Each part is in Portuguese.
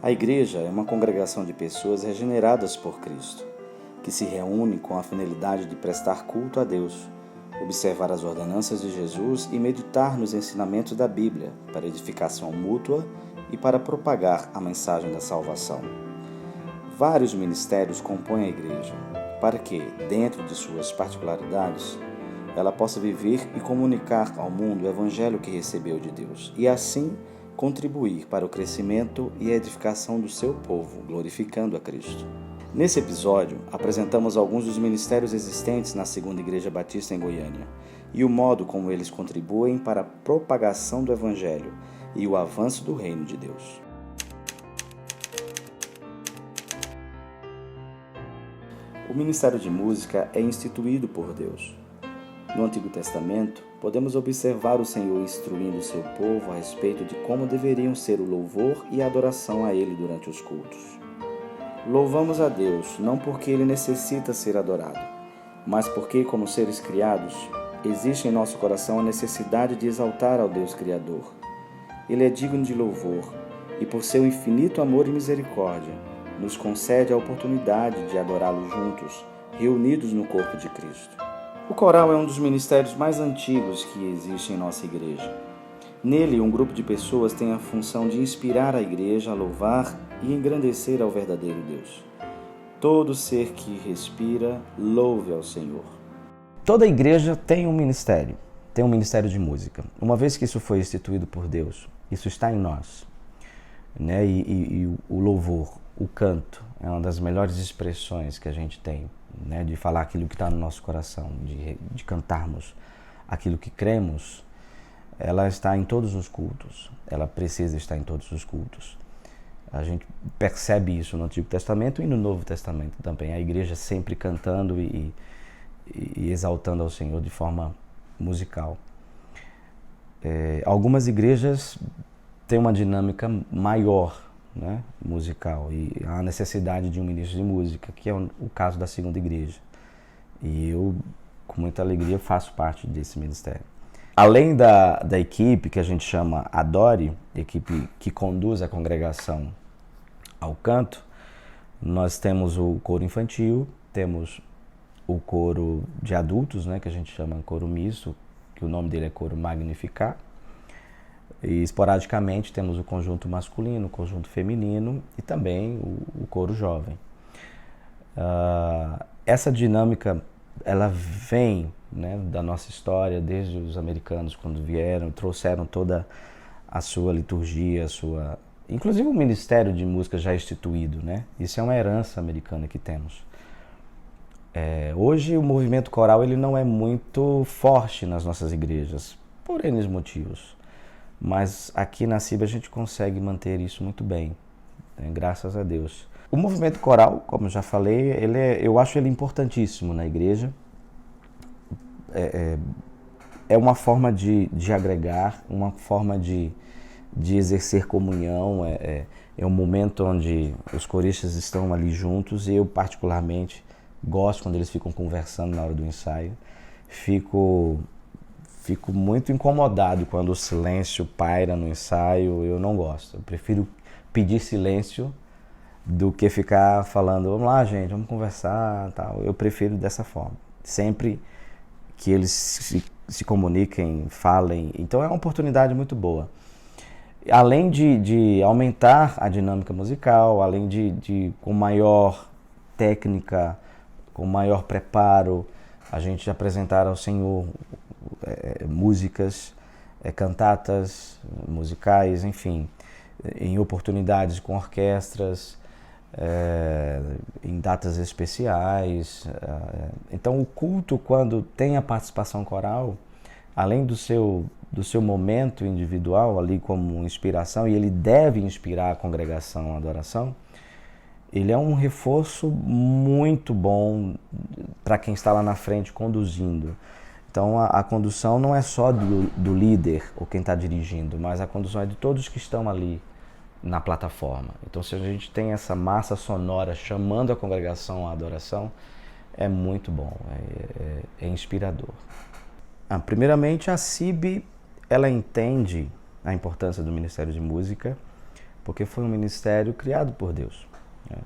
A igreja é uma congregação de pessoas regeneradas por Cristo, que se reúne com a finalidade de prestar culto a Deus, observar as ordenanças de Jesus e meditar nos ensinamentos da Bíblia para edificação mútua e para propagar a mensagem da salvação. Vários ministérios compõem a igreja, para que, dentro de suas particularidades, ela possa viver e comunicar ao mundo o evangelho que recebeu de Deus e, assim, contribuir para o crescimento e a edificação do seu povo, glorificando a Cristo. Nesse episódio, apresentamos alguns dos ministérios existentes na Segunda Igreja Batista em Goiânia e o modo como eles contribuem para a propagação do Evangelho e o avanço do Reino de Deus. O Ministério de Música é instituído por Deus. No Antigo Testamento, podemos observar o Senhor instruindo o seu povo a respeito de como deveriam ser o louvor e a adoração a Ele durante os cultos. Louvamos a Deus não porque Ele necessita ser adorado, mas porque, como seres criados, existe em nosso coração a necessidade de exaltar ao Deus Criador. Ele é digno de louvor e, por seu infinito amor e misericórdia, nos concede a oportunidade de adorá-lo juntos, reunidos no corpo de Cristo. O coral é um dos ministérios mais antigos que existe em nossa igreja. Nele, um grupo de pessoas tem a função de inspirar a igreja a louvar e engrandecer ao verdadeiro Deus. Todo ser que respira, louve ao Senhor. Toda igreja tem um ministério de música. Uma vez que isso foi instituído por Deus, isso está em nós. Né? E o louvor, o canto, é uma das melhores expressões que a gente tem, né? De falar aquilo que está no nosso coração, de cantarmos aquilo que cremos. Ela está em todos os cultos, ela precisa estar em todos os cultos. A gente percebe isso no Antigo Testamento e no Novo Testamento também. A igreja sempre cantando e exaltando ao Senhor de forma musical. Algumas igrejas têm uma dinâmica maior, né, musical, e há a necessidade de um ministro de música, que é o caso da Segunda Igreja. E eu, com muita alegria, faço parte desse ministério. Além da equipe que a gente chama Adore, equipe que conduz a congregação ao canto, nós temos o coro infantil, temos o coro de adultos, né, que a gente chama coro misto, que o nome dele é coro Magnificar. E esporadicamente temos o conjunto masculino, o conjunto feminino e também o coro jovem. Essa dinâmica, ela vem, né, da nossa história, desde os americanos quando vieram, trouxeram toda a sua liturgia, inclusive o Ministério de Música já instituído, né? Isso é uma herança americana que temos. Hoje o movimento coral ele não é muito forte nas nossas igrejas, por N motivos. Mas aqui na CIB a gente consegue manter isso muito bem, né? Graças a Deus. O movimento coral, como eu já falei, eu acho ele importantíssimo na igreja. É uma forma de agregar, uma forma de exercer comunhão. É um momento onde os coristas estão ali juntos e eu particularmente gosto quando eles ficam conversando na hora do ensaio. Fico muito incomodado quando o silêncio paira no ensaio, eu não gosto. Eu prefiro pedir silêncio do que ficar falando, vamos lá gente, vamos conversar, tal. Eu prefiro dessa forma, sempre que eles se comuniquem, falem. Então é uma oportunidade muito boa. Além de aumentar a dinâmica musical, além de com maior técnica, com maior preparo, a gente apresentar ao Senhor músicas, cantatas musicais, enfim, em oportunidades com orquestras, em datas especiais. Então o culto, quando tem a participação coral, além do seu momento individual ali como inspiração, e ele deve inspirar a congregação à adoração, ele é um reforço muito bom para quem está lá na frente conduzindo. Então a condução não é só do líder ou quem está dirigindo, mas a condução é de todos que estão ali na plataforma. Então se a gente tem essa massa sonora chamando a congregação à adoração, é muito bom, é inspirador. Primeiramente a CIB, ela entende a importância do Ministério de Música porque foi um ministério criado por Deus, né?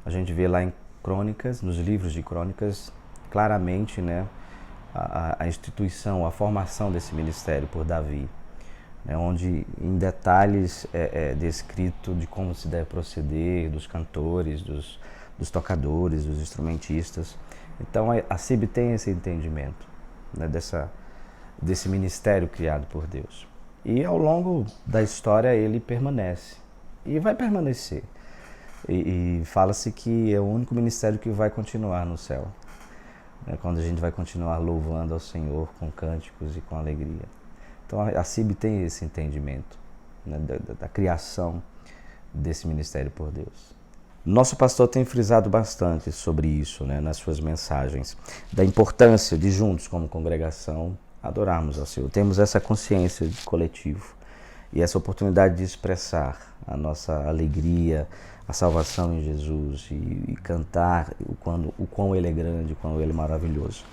A gente vê lá em Crônicas, nos livros de Crônicas, claramente, né, a instituição, a formação desse ministério por Davi, né, onde em detalhes é descrito de como se deve proceder, dos cantores, dos tocadores, dos instrumentistas. Então a CIB tem esse entendimento, né, desse ministério criado por Deus. E ao longo da história ele permanece e vai permanecer. E fala-se que é o único ministério que vai continuar no céu, né, quando a gente vai continuar louvando ao Senhor com cânticos e com alegria. Então a CIB tem esse entendimento, né, da criação desse ministério por Deus. Nosso pastor tem frisado bastante sobre isso, né, nas suas mensagens, da importância de juntos como congregação adorarmos ao Senhor. Temos essa consciência de coletivo e essa oportunidade de expressar a nossa alegria, a salvação em Jesus e cantar o quão Ele é grande, o quão Ele é maravilhoso.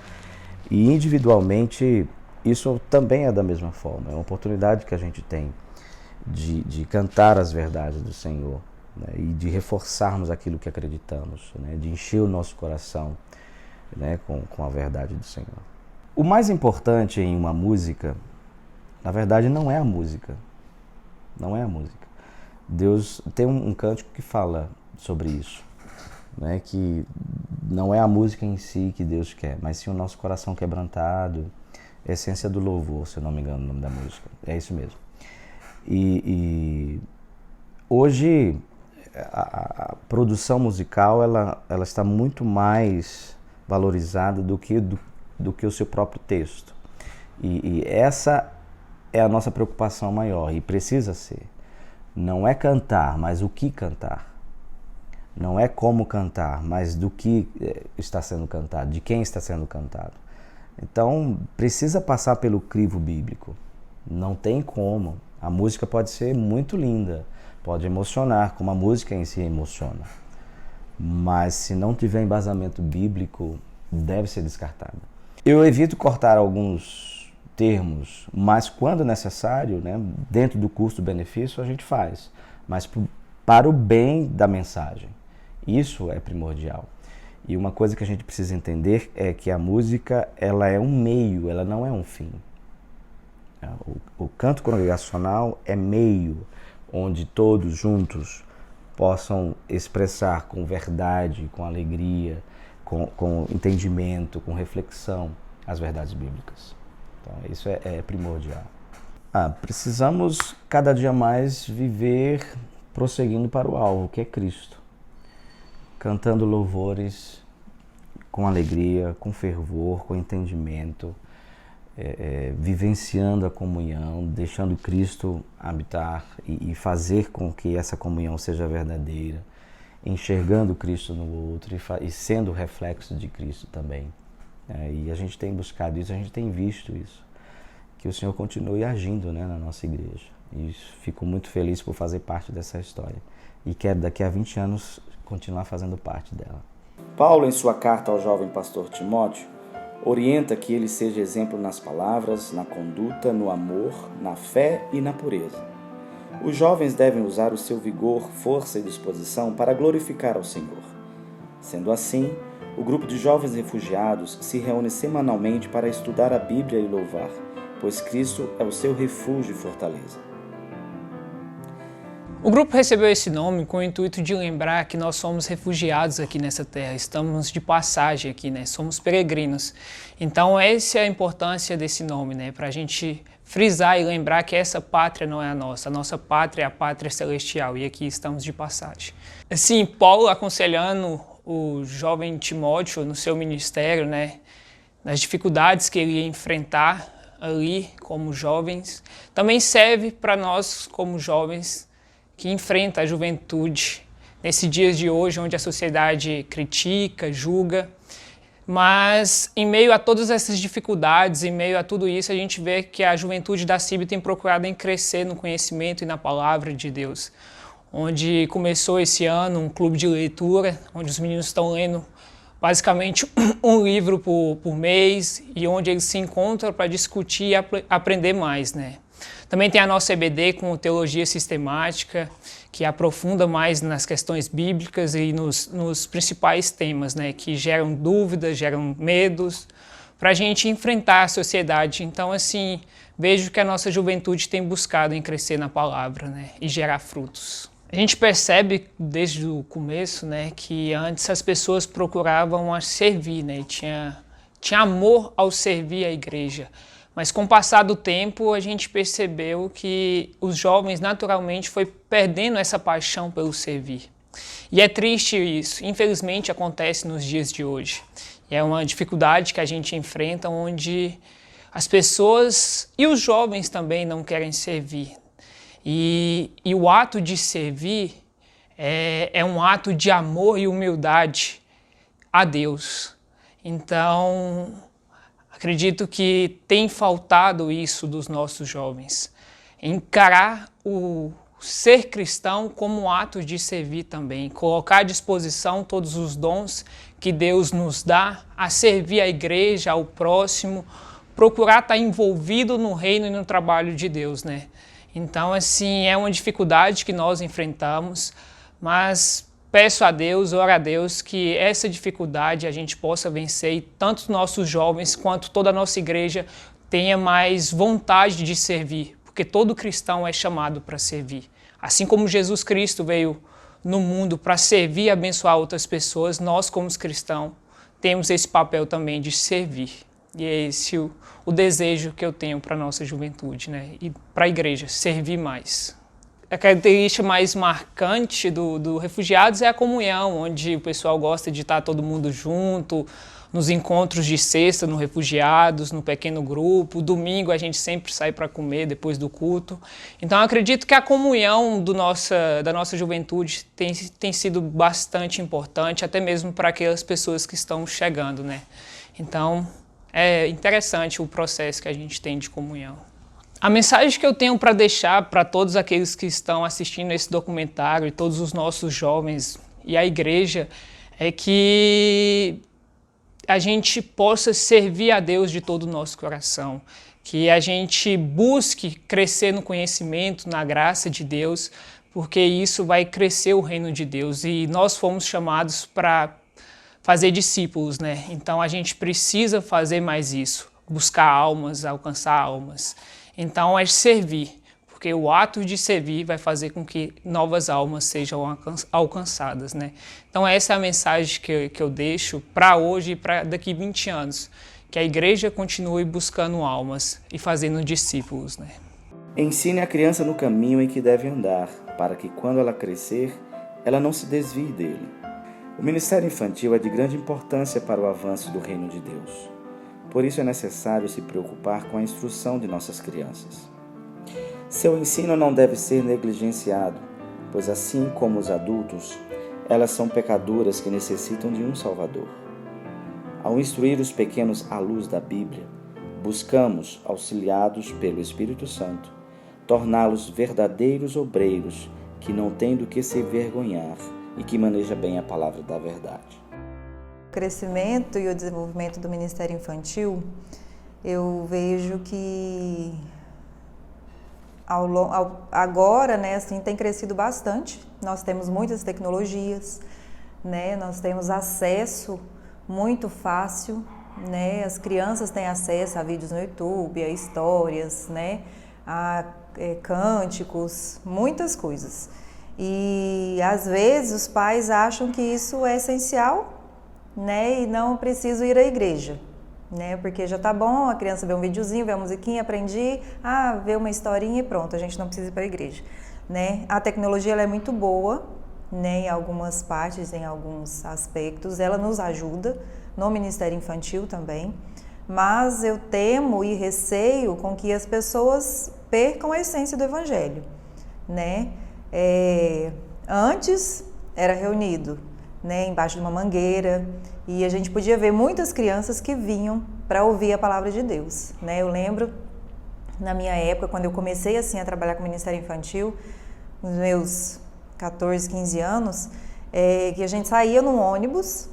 E individualmente isso também é da mesma forma, é uma oportunidade que a gente tem de cantar as verdades do Senhor, né, e de reforçarmos aquilo que acreditamos, né, de encher o nosso coração, né, com a verdade do Senhor. O mais importante em uma música, na verdade, não é a música. Não é a música. Deus tem um cântico que fala sobre isso, né, que não é a música em si que Deus quer, mas sim o nosso coração quebrantado, a essência do louvor, se eu não me engano o nome da música. É isso mesmo. E hoje a produção musical ela está muito mais valorizada do que o seu próprio texto. E essa é a nossa preocupação maior, e precisa ser. Não é cantar, mas o que cantar. Não é como cantar, mas do que está sendo cantado, de quem está sendo cantado. Então, precisa passar pelo crivo bíblico. Não tem como. A música pode ser muito linda, pode emocionar, como a música em si emociona. Mas se não tiver embasamento bíblico, deve ser descartada. Eu evito cortar alguns termos, mas quando necessário, né, dentro do custo-benefício, a gente faz. Mas para o bem da mensagem. Isso é primordial. E uma coisa que a gente precisa entender é que a música ela é um meio, ela não é um fim. O canto congregacional é meio, onde todos juntos possam expressar com verdade, com alegria, com entendimento, com reflexão, as verdades bíblicas. Então, isso é primordial. Precisamos cada dia mais viver prosseguindo para o alvo, que é Cristo. Cantando louvores com alegria, com fervor, com entendimento, vivenciando a comunhão, deixando Cristo habitar e fazer com que essa comunhão seja verdadeira, enxergando Cristo no outro e sendo reflexo de Cristo também. E a gente tem buscado isso, a gente tem visto isso, que o Senhor continue agindo, né, na nossa igreja. E fico muito feliz por fazer parte dessa história e quero daqui a 20 anos continuar fazendo parte dela. Paulo, em sua carta ao jovem pastor Timóteo, orienta que ele seja exemplo nas palavras, na conduta, no amor, na fé e na pureza. Os jovens devem usar o seu vigor, força e disposição para glorificar ao Senhor. Sendo assim, o grupo de jovens refugiados se reúne semanalmente para estudar a Bíblia e louvar, pois Cristo é o seu refúgio e fortaleza. O grupo recebeu esse nome com o intuito de lembrar que nós somos refugiados aqui nessa terra, estamos de passagem aqui, né? Somos peregrinos. Então essa é a importância desse nome, né? Para a gente frisar e lembrar que essa pátria não é a nossa pátria é a pátria celestial e aqui estamos de passagem. Assim, Paulo aconselhando o jovem Timóteo no seu ministério, né? Nas dificuldades que ele ia enfrentar ali como jovens, também serve para nós como jovens que enfrenta a juventude nesses dias de hoje, onde a sociedade critica, julga, mas em meio a todas essas dificuldades, em meio a tudo isso, a gente vê que a juventude da CIB tem procurado em crescer no conhecimento e na palavra de Deus, onde começou esse ano um clube de leitura, onde os meninos estão lendo basicamente um livro por mês e onde eles se encontram para discutir e aprender mais, né? Também tem a nossa EBD com teologia sistemática, que aprofunda mais nas questões bíblicas e nos principais temas, né, que geram dúvidas, geram medos, para a gente enfrentar a sociedade. Então, assim, vejo que a nossa juventude tem buscado em crescer na palavra, né, e gerar frutos. A gente percebe desde o começo, né, que antes as pessoas procuravam a servir, né, tinha amor ao servir a igreja. Mas com o passar do tempo, a gente percebeu que os jovens naturalmente foi perdendo essa paixão pelo servir. E é triste isso, infelizmente acontece nos dias de hoje. E é uma dificuldade que a gente enfrenta, onde as pessoas e os jovens também não querem servir. E o ato de servir é um ato de amor e humildade a Deus. Então, acredito que tem faltado isso dos nossos jovens. Encarar o ser cristão como um ato de servir também. Colocar à disposição todos os dons que Deus nos dá a servir a igreja, ao próximo. Procurar estar envolvido no reino e no trabalho de Deus, né? Então, assim, é uma dificuldade que nós enfrentamos, mas peço a Deus, oro a Deus, que essa dificuldade a gente possa vencer e tanto os nossos jovens quanto toda a nossa igreja tenha mais vontade de servir, porque todo cristão é chamado para servir. Assim como Jesus Cristo veio no mundo para servir e abençoar outras pessoas, nós como cristãos temos esse papel também de servir. E é esse o desejo que eu tenho para a nossa juventude, né? E para a igreja, servir mais. A característica mais marcante do Refugiados é a comunhão, onde o pessoal gosta de estar todo mundo junto, nos encontros de sexta no Refugiados, no pequeno grupo. Domingo a gente sempre sai para comer depois do culto. Então eu acredito que a comunhão da nossa juventude tem sido bastante importante, até mesmo para aquelas pessoas que estão chegando, né? Então é interessante o processo que a gente tem de comunhão. A mensagem que eu tenho para deixar para todos aqueles que estão assistindo esse documentário e todos os nossos jovens e a igreja é que a gente possa servir a Deus de todo o nosso coração, que a gente busque crescer no conhecimento, na graça de Deus, porque isso vai crescer o reino de Deus e nós fomos chamados para fazer discípulos, né? Então a gente precisa fazer mais isso, buscar almas, alcançar almas. Então é servir, porque o ato de servir vai fazer com que novas almas sejam alcançadas, né? Então essa é a mensagem que eu deixo para hoje e para daqui 20 anos, que a igreja continue buscando almas e fazendo discípulos, né? Ensine a criança no caminho em que deve andar, para que quando ela crescer, ela não se desvie dele. O ministério infantil é de grande importância para o avanço do reino de Deus. Por isso é necessário se preocupar com a instrução de nossas crianças. Seu ensino não deve ser negligenciado, pois assim como os adultos, elas são pecadoras que necessitam de um Salvador. Ao instruir os pequenos à luz da Bíblia, buscamos, auxiliados pelo Espírito Santo, torná-los verdadeiros obreiros que não têm do que se envergonhar e que maneja bem a palavra da verdade. O crescimento e o desenvolvimento do Ministério Infantil, eu vejo que agora, né, assim, tem crescido bastante. Nós temos muitas tecnologias, né, nós temos acesso muito fácil, né, as crianças têm acesso a vídeos no YouTube, a histórias, né, a cânticos, muitas coisas. E às vezes os pais acham que isso é essencial, né, e não preciso ir à igreja, né, porque já tá bom, a criança vê um videozinho, vê uma musiquinha, aprendi, vê uma historinha e pronto, a gente não precisa ir para a igreja, né. A tecnologia ela é muito boa, né, em algumas partes, em alguns aspectos, ela nos ajuda, no Ministério Infantil também, mas eu temo e receio com que as pessoas percam a essência do Evangelho, né. Antes era reunido, né, embaixo de uma mangueira e a gente podia ver muitas crianças que vinham para ouvir a palavra de Deus, né? Eu lembro na minha época, quando eu comecei assim a trabalhar com o Ministério Infantil, nos meus 14, 15 anos, que a gente saía num ônibus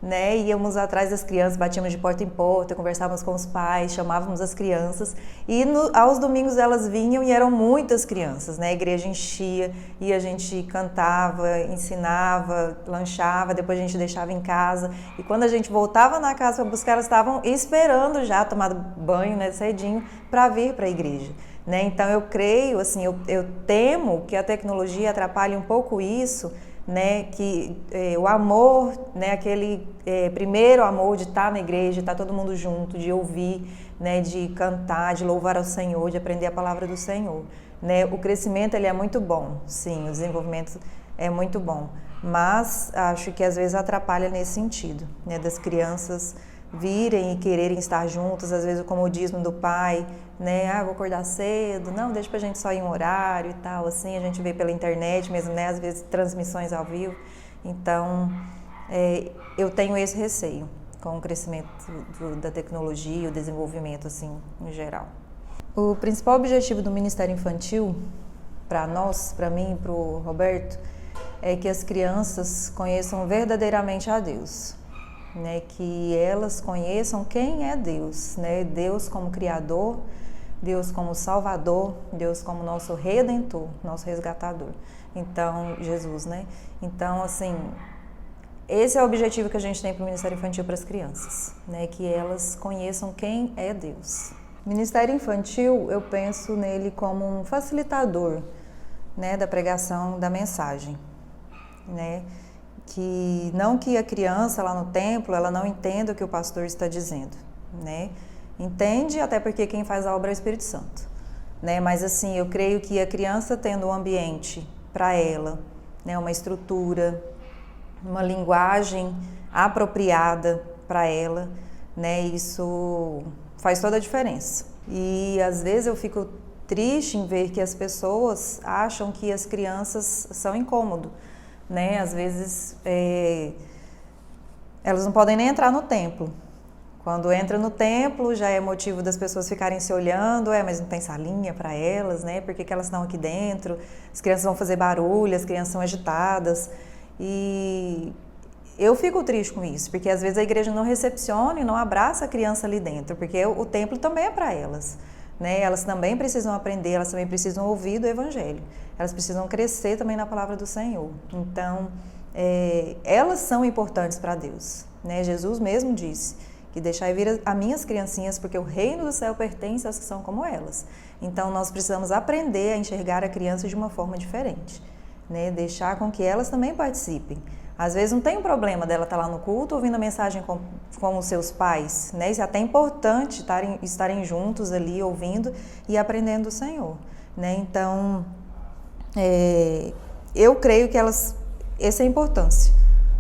né? Íamos atrás das crianças, batíamos de porta em porta, conversávamos com os pais, chamávamos as crianças e aos domingos elas vinham e eram muitas crianças, né? A igreja enchia e a gente cantava, ensinava, lanchava, depois a gente deixava em casa e quando a gente voltava na casa para buscar, elas estavam esperando já, tomado banho, né, cedinho, para vir para a igreja. Né? Então eu creio, assim, eu temo que a tecnologia atrapalhe um pouco isso, né? Que o amor, né? Aquele primeiro amor de estar na igreja, de estar todo mundo junto, de ouvir, né? De cantar, de louvar ao Senhor, de aprender a palavra do Senhor. Né? O crescimento ele é muito bom, sim, o desenvolvimento é muito bom, mas acho que às vezes atrapalha nesse sentido, né? Das crianças virem e quererem estar juntos, às vezes o comodismo do pai, né? Ah, vou acordar cedo, não, deixa pra gente só ir em um horário e tal, assim, a gente vê pela internet mesmo, né? Às vezes transmissões ao vivo. Então, eu tenho esse receio com o crescimento da tecnologia, o desenvolvimento, assim, em geral. O principal objetivo do Ministério Infantil, para nós, para mim e para o Roberto, é que as crianças conheçam verdadeiramente a Deus. Né, que elas conheçam quem é Deus, né? Deus como Criador, Deus como Salvador, Deus como nosso Redentor, nosso Resgatador. Então, Jesus, né? Então, assim, esse é o objetivo que a gente tem para o Ministério Infantil para as crianças, né? Que elas conheçam quem é Deus. O Ministério Infantil, eu penso nele como um facilitador, né? Da pregação da mensagem, né? Que não que a criança lá no templo, ela não entenda o que o pastor está dizendo, né? Entende, até porque quem faz a obra é o Espírito Santo, né? Mas assim, eu creio que a criança tendo um ambiente para ela, né? Uma estrutura, uma linguagem apropriada para ela, né? Isso faz toda a diferença. E às vezes eu fico triste em ver que as pessoas acham que as crianças são incômodo. Né? Às vezes elas não podem nem entrar no templo. Quando entra no templo já é motivo das pessoas ficarem se olhando, mas não tem salinha para elas, né? Por que elas estão aqui dentro? As crianças vão fazer barulho, as crianças são agitadas. E eu fico triste com isso, porque às vezes a igreja não recepciona e não abraça a criança ali dentro, porque o templo também é para elas. Né? Elas também precisam aprender, elas também precisam ouvir do Evangelho. Elas precisam crescer também na palavra do Senhor. Então, elas são importantes para Deus. Né? Jesus mesmo disse que deixai vir as minhas criancinhas, porque o reino do céu pertence às que são como elas. Então, nós precisamos aprender a enxergar a criança de uma forma diferente. Né? Deixar com que elas também participem. Às vezes não tem um problema dela estar lá no culto ouvindo a mensagem com os seus pais, né? Isso é até importante estarem juntos ali ouvindo e aprendendo do Senhor, né? Então, eu creio que essa é a importância,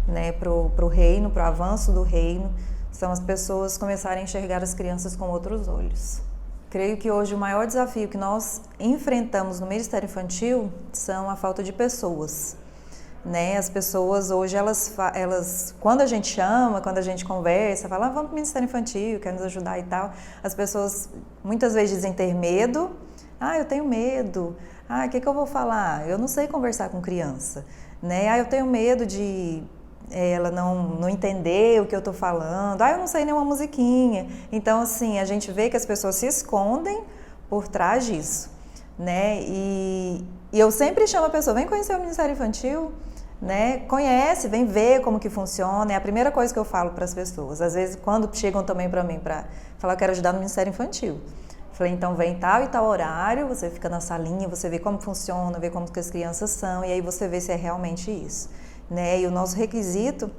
né? Pro reino, pro avanço do reino, são as pessoas começarem a enxergar as crianças com outros olhos. Creio que hoje o maior desafio que nós enfrentamos no Ministério Infantil são a falta de pessoas. Né? As pessoas hoje, elas, quando a gente chama, quando a gente conversa, fala, vamos para o Ministério Infantil, quer nos ajudar e tal, as pessoas muitas vezes dizem ter medo, eu tenho medo, o que eu vou falar? Eu não sei conversar com criança, né? Eu tenho medo de ela não entender o que eu estou falando, eu não sei nenhuma musiquinha. Então, assim, a gente vê que as pessoas se escondem por trás disso, né? E eu sempre chamo a pessoa, vem conhecer o Ministério Infantil, né? Conhece, vem ver como que funciona, é a primeira coisa que eu falo para as pessoas. Às vezes, quando chegam também para mim para falar, eu quero ajudar no Ministério Infantil. Falei, então vem tal e tal horário, você fica na salinha, você vê como funciona, vê como que as crianças são, e aí você vê se é realmente isso. Né? E o nosso requisito,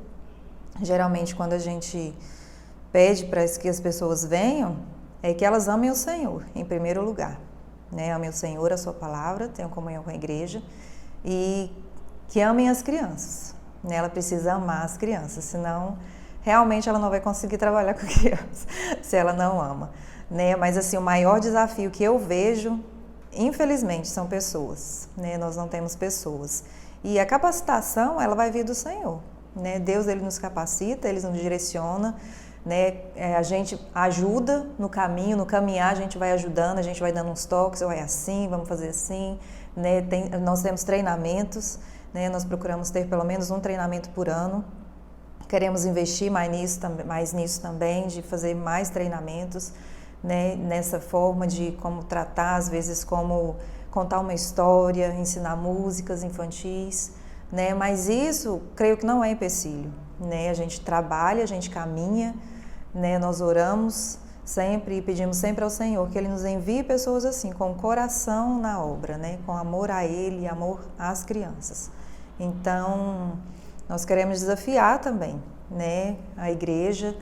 geralmente quando a gente pede para que as pessoas venham, é que elas amem o Senhor, em primeiro lugar. Né? Amem o Senhor, a sua palavra, tenham comunhão com a igreja, e que amem as crianças. Né? Ela precisa amar as crianças, senão realmente ela não vai conseguir trabalhar com crianças, se ela não ama. Né? Mas assim, o maior desafio que eu vejo, infelizmente, são pessoas. Né? Nós não temos pessoas. E a capacitação, ela vai vir do Senhor. Né? Deus, Ele nos capacita, Ele nos direciona, né? A gente ajuda no caminho, no caminhar a gente vai ajudando, a gente vai dando uns toques, é assim, vamos fazer assim. Né? Nós temos treinamentos, né? Nós procuramos ter pelo menos um treinamento por ano, Queremos investir mais nisso também, de fazer mais treinamentos, né, nessa forma de como tratar, às vezes como contar uma história, ensinar músicas infantis, né, mas isso creio que não é empecilho, né, a gente trabalha, a gente caminha, né, nós oramos sempre e pedimos sempre ao Senhor que Ele nos envie pessoas assim, com o coração na obra, né, com amor a Ele e amor às crianças. Então, nós queremos desafiar também, né, a igreja,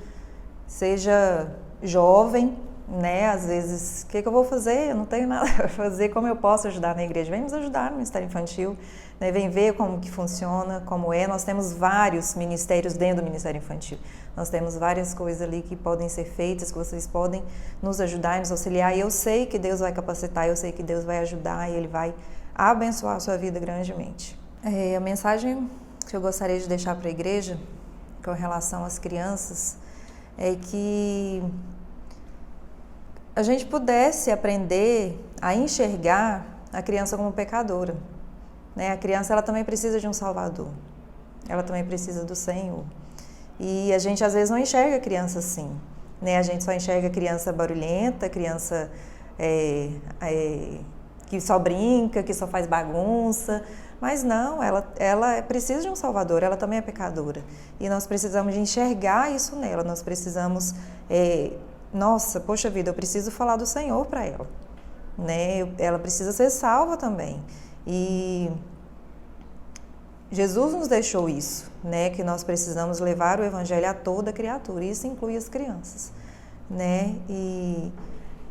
seja jovem, né, às vezes, o que eu vou fazer? Eu não tenho nada para fazer, como eu posso ajudar na igreja? Vem nos ajudar no Ministério Infantil, né, vem ver como que funciona, como é. Nós temos vários ministérios dentro do Ministério Infantil, nós temos várias coisas ali que podem ser feitas, que vocês podem nos ajudar e nos auxiliar, e eu sei que Deus vai capacitar, eu sei que Deus vai ajudar e Ele vai abençoar a sua vida grandemente. A mensagem que eu gostaria de deixar para a igreja com relação às crianças é que a gente pudesse aprender a enxergar a criança como pecadora, né? A criança, ela também precisa de um Salvador, ela também precisa do Senhor, e a gente às vezes não enxerga a criança assim, né? A gente só enxerga a criança barulhenta, a criança que só brinca, que só faz bagunça. Mas não, ela precisa de um Salvador, ela também é pecadora. E nós precisamos de enxergar isso nela, nós precisamos, nossa, poxa vida, eu preciso falar do Senhor para ela, né? Ela precisa ser salva também. E Jesus nos deixou isso, né? Que nós precisamos levar o Evangelho a toda criatura, e isso inclui as crianças, né? E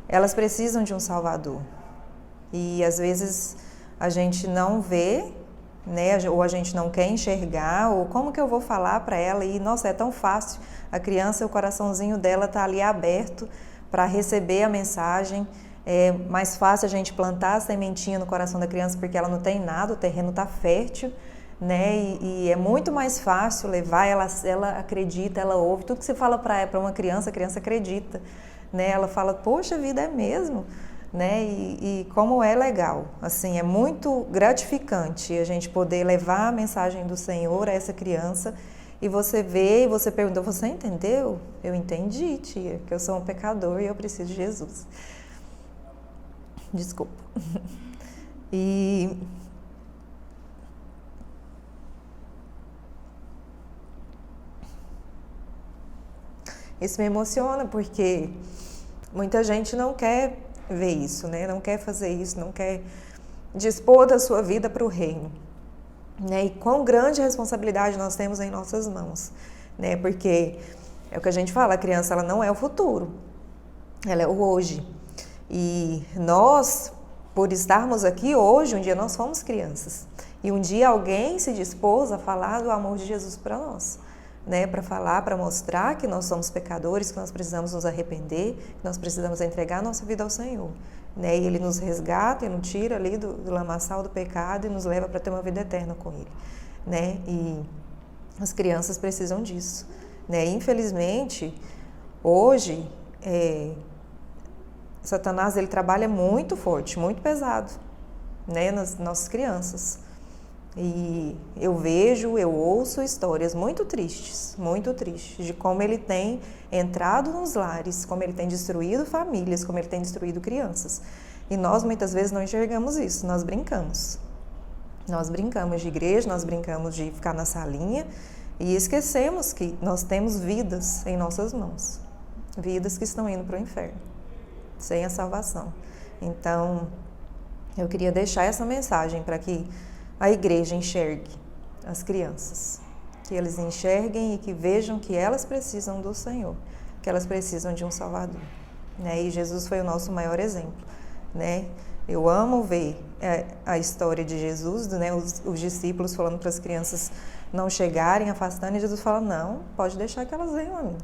elas precisam de um Salvador. E às vezes a gente não vê, né, ou a gente não quer enxergar, ou como que eu vou falar para ela, e nossa, é tão fácil, a criança, o coraçãozinho dela está ali aberto para receber a mensagem, é mais fácil a gente plantar a sementinha no coração da criança porque ela não tem nada, o terreno está fértil, né, e é muito mais fácil levar, ela acredita, ela ouve, tudo que você fala para uma criança, a criança acredita, né, ela fala, poxa vida, é mesmo? Né? E como é legal, assim, é muito gratificante a gente poder levar a mensagem do Senhor a essa criança e você vê e você pergunta, você entendeu? Eu entendi, tia, que eu sou um pecador e eu preciso de Jesus. Desculpa. E isso me emociona porque muita gente não quer ver isso, né? Não quer fazer isso, não quer dispor da sua vida para o reino, né? E quão grande responsabilidade nós temos em nossas mãos, né? Porque é o que a gente fala, a criança, ela não é o futuro, ela é o hoje. E nós, por estarmos aqui hoje, um dia nós fomos crianças e um dia alguém se dispôs a falar do amor de Jesus para nós, né, para falar, para mostrar que nós somos pecadores, que nós precisamos nos arrepender, que nós precisamos entregar a nossa vida ao Senhor, né, e Ele nos resgata e nos tira ali do lamaçal do pecado e nos leva para ter uma vida eterna com Ele, né, e as crianças precisam disso, né, infelizmente, hoje, Satanás, ele trabalha muito forte, muito pesado, né, nas nossas crianças. E eu ouço histórias muito tristes de como ele tem entrado nos lares, como ele tem destruído famílias, como ele tem destruído crianças. E nós muitas vezes não enxergamos isso, nós brincamos. Nós brincamos de igreja, nós brincamos de ficar na salinha e esquecemos que nós temos vidas em nossas mãos, vidas que estão indo para o inferno, sem a salvação. Então, eu queria deixar essa mensagem para que a igreja enxergue as crianças, que eles enxerguem e que vejam que elas precisam do Senhor, que elas precisam de um Salvador, né? E Jesus foi o nosso maior exemplo, né? Eu amo ver a história de Jesus, né? Os discípulos falando para as crianças não chegarem, afastando, e Jesus fala, não, pode deixar que elas venham a mim,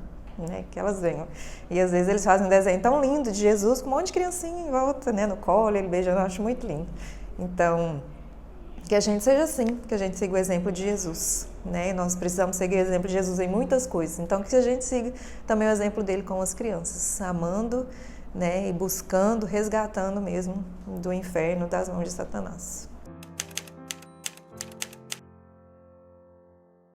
né? Que elas venham. E às vezes eles fazem um desenho tão lindo de Jesus, com um monte de criancinha em volta, né? No colo, ele beijando, eu acho muito lindo. Então, que a gente seja assim, que a gente siga o exemplo de Jesus, né? E nós precisamos seguir o exemplo de Jesus em muitas coisas. Então, que a gente siga também o exemplo dele com as crianças, amando, né? E buscando, resgatando mesmo do inferno, das mãos de Satanás.